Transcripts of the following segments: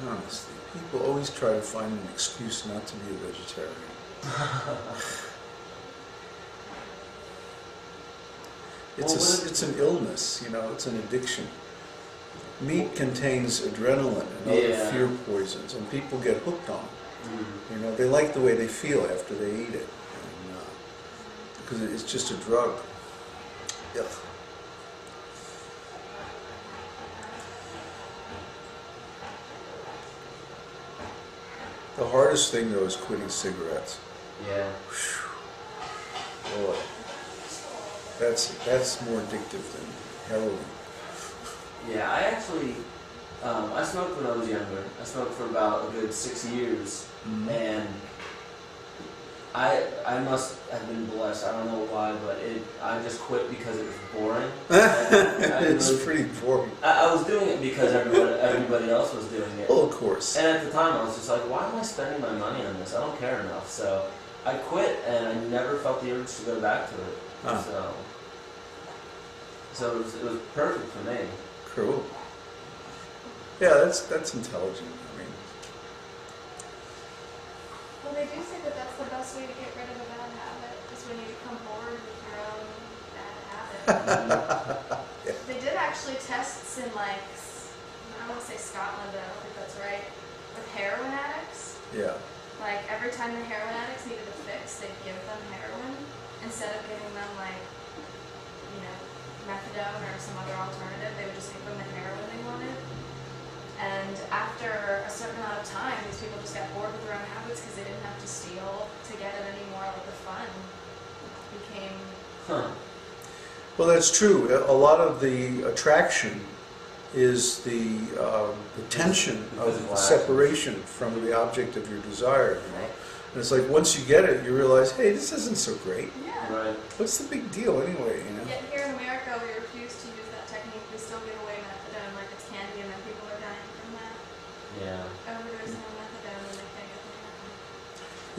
Honestly, people always try to find an excuse not to be a vegetarian. It's an illness, you know, it's an addiction. Meat contains adrenaline and other fear poisons, and people get hooked on it. You know, they like the way they feel after they eat it, because it's just a drug. Yuck. The hardest thing, though, is quitting cigarettes. Yeah. Boy, that's more addictive than heroin. Yeah, I actually, I smoked when I was younger. I smoked for about a good 6 years, and I must have been blessed. I don't know why, but I just quit because it was boring. It's pretty boring. I was doing it because everybody else was doing it. Well, of course. And at the time, I was just like, why am I spending my money on this? I don't care enough. So I quit, and I never felt the urge to go back to it. So it was perfect for me. Cool. Yeah, that's intelligent. I mean, well, they do say that that's the best way to get rid of a bad habit, is when you become bored with your own bad habit. They did actually tests in, like, I don't want to say Scotland, but I don't think that's right, with heroin addicts. Yeah. Like, every time the heroin addicts needed a fix, they'd give them heroin instead of giving them, like, you know, methadone or some other alternative. They would just give them the heroin they wanted. And after a certain amount of time, these people just got bored with their own habits because they didn't have to steal to get it anymore. Like, the fun became... Well, that's true. A lot of the attraction is the tension of the separation from the object of your desire. You know? And it's like, once you get it, you realize, hey, this isn't so great. Yeah. Right. What's the big deal anyway, you know? Yet here in America, we refuse to use that technique. We still give away methadone like it's candy, and then people are dying from that. Yeah. Overdosing on methadone, and they can't get the heroin.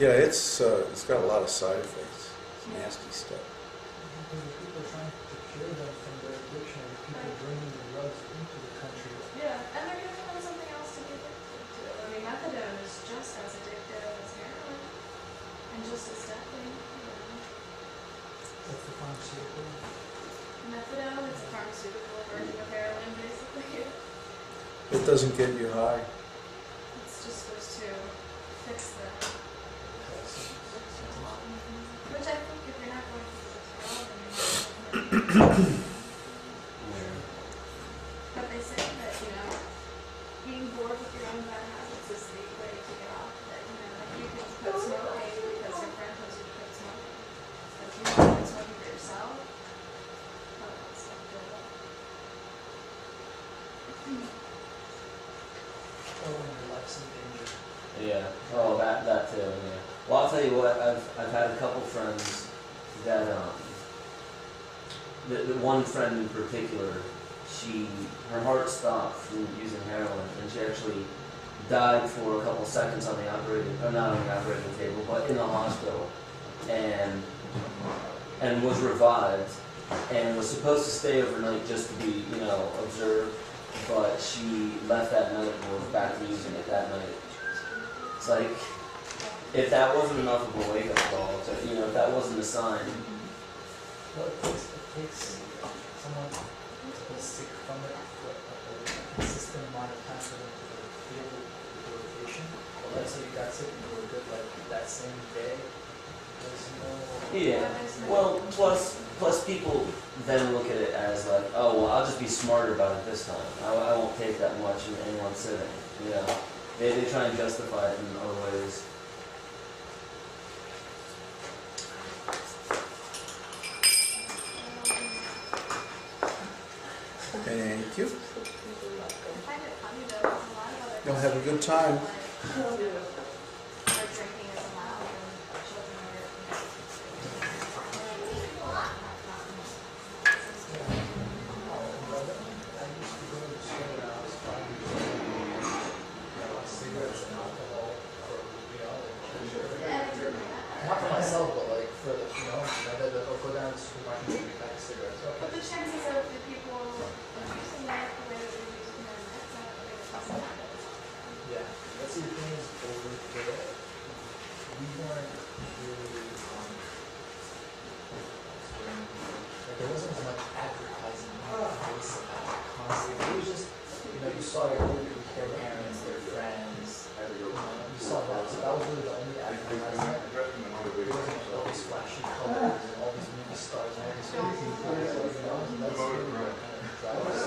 Yeah, it's got a lot of side effects. It's nasty stuff. Because the people trying to cure them from their addiction, the people bringing the drugs into the country. Yeah, and they're giving them something else to be addicted to. I mean, methadone is just as addictive as heroin, and just as deadly. You know. That's the pharmaceutical. Methadone is a pharmaceutical version of heroin, basically. It doesn't get you high. It's just supposed to fix the... Which I think if you're not going through this well, then you're not going to. But they say that, you know, being bored with your own bad habits is the way to get off of it. You know, like you can quit smoking because your friend tells you to quit smoking. But you want to quit smoking for yourself? Oh, that's not good. Or when your life's in danger. Yeah. Oh, that too. Yeah. Well, I'll tell you what. I've had a couple friends that the one friend in particular, her heart stopped from using heroin, and she actually died for a couple seconds on the not on the operating table, but in the hospital, and was revived, and was supposed to stay overnight just to be, you know, observed, but she left that night and was back to using it that night. It's like, if that wasn't enough of a wake-up call, you know, if that wasn't a sign. Well, it takes someone to be sick from it for a consistent amount of time for them to feel the debilitation. Well, let's say you got sick and you were good like that same day. There's no... Yeah. Well, plus people then look at it as like, oh, well, I'll just be smarter about it this time. I won't take that much in one sitting. You know, they try and justify it in other ways. Thank you. I find it funny though, because a lot of other You'll have a good time. where drinking is allowed and children are... I used to go to the store when I was 5 years old. Cigarettes and alcohol for, you know, not for myself, but like for the, you know, I'll go down to the supermarket and get a pack of cigarettes. But the chances of the people abusing that the way that they're using them, that's not the way that it's not. Yeah, saw their parents, their friends, you saw that. So that was really the only advertisement. There wasn't all these flashy colors and all these movie stars and all these crazy things. So, that's really what kind of drives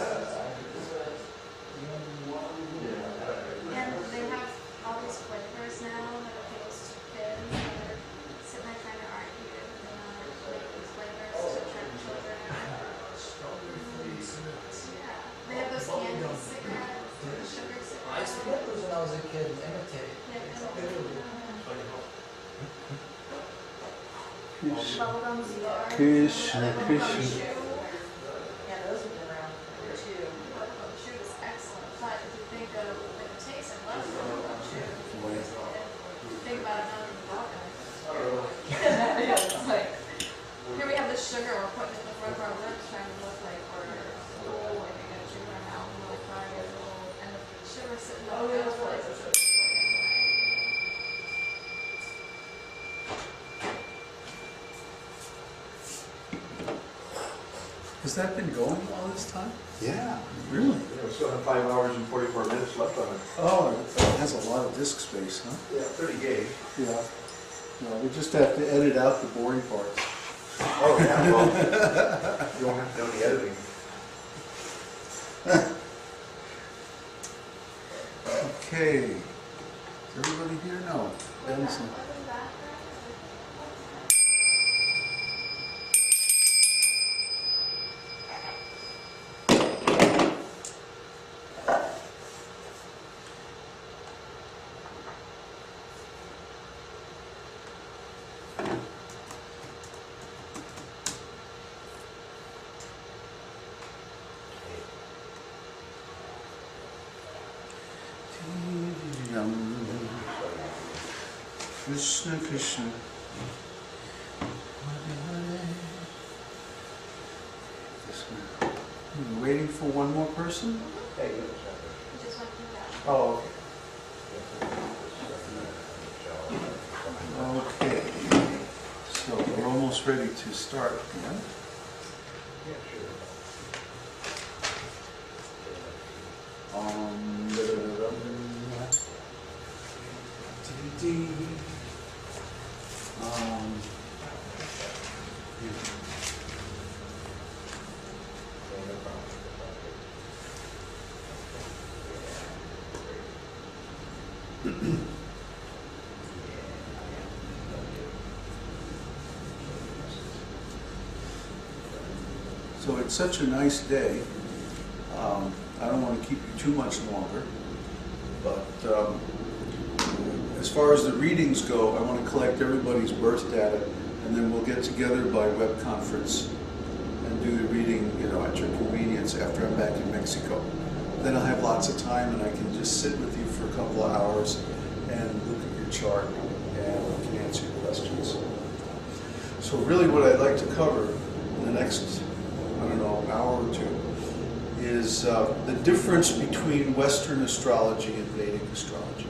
And they have all these flavors now that appeals to kids. And they're sitting there trying to argue and make these flavors to attract children. Yeah. They have those candy cigarettes, the sugar I used to cigarettes. get those when I was a kid and imitate. Bubblegum cigar. Krishna, Bubblegum Krishna. chew. Yeah, those have been around for too. Bubblegum chew is excellent, but if you think of the taste, I love bubblegum chew. Think about it now in the water. Yeah, it's like, here we have this sugar we're putting in the front of our lips trying to look like we're cool, like we got sugar in our mouth and we're like 5 years old, and the sugar's sitting in the nose places. Has that been going all this time? Yeah. Really? Yeah, we still have 5 hours and 44 minutes left on it. Oh, it has a lot of disk space, huh? Yeah, 30 gig. Yeah. No, we just have to edit out the boring parts. Oh, yeah, well, you don't have to do any editing. Okay. Is everybody here? No. Benson. Krishna, Krishna. This one. We're waiting for one more person? Hey, Just went through that. Oh, okay. So we're almost ready to start again. yeah, sure. So it's such a nice day. I don't want to keep you too much longer, but as far as the readings go, I want to collect everybody's birth data, and then we'll get together by web conference and do the reading, at your convenience after I'm back in Mexico. Then I'll have lots of time, and I can just sit with you for a couple of hours and look at your chart, and I can answer your questions. So really what I'd like to cover in the next, hour or two, is the difference between Western astrology and Vedic astrology.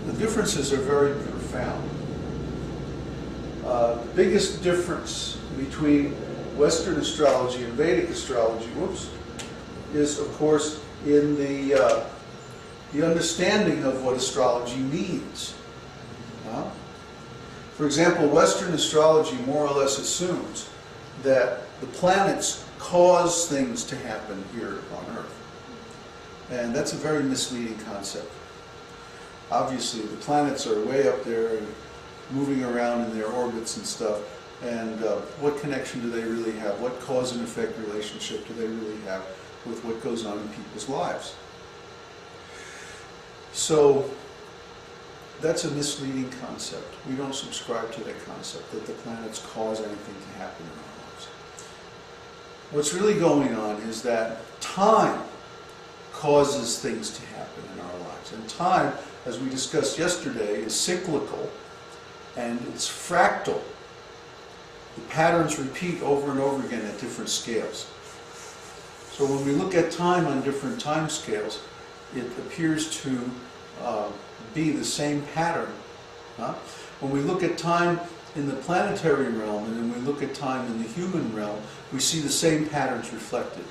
The differences are very profound. The biggest difference between Western astrology and Vedic astrology, is of course in the understanding of what astrology means. For example, Western astrology more or less assumes that the planets cause things to happen here on Earth. And that's a very misleading concept. Obviously, the planets are way up there and moving around in their orbits and stuff. And what connection do they really have? What cause and effect relationship do they really have with what goes on in people's lives? So that's a misleading concept. We don't subscribe to that concept, that the planets cause anything to happen in our lives. What's really going on is that time causes things to happen in our lives. And time, as we discussed yesterday, is cyclical and it's fractal. The patterns repeat over and over again at different scales. So when we look at time on different time scales, it appears to be the same pattern. When we look at time in the planetary realm and then we look at time in the human realm, we see the same patterns reflected.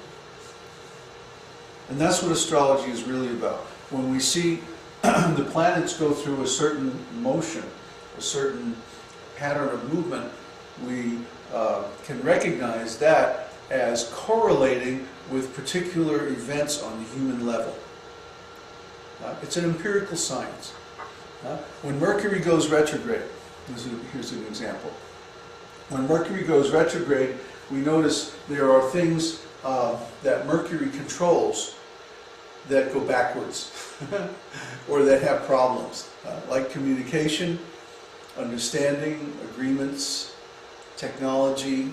And that's what astrology is really about. When we see the planets go through a certain motion, a certain pattern of movement, we can recognize that as correlating with particular events on the human level. It's an empirical science. When Mercury goes retrograde, here's an example. When Mercury goes retrograde, we notice there are things that Mercury controls that go backwards or that have problems, like communication, understanding, agreements, technology,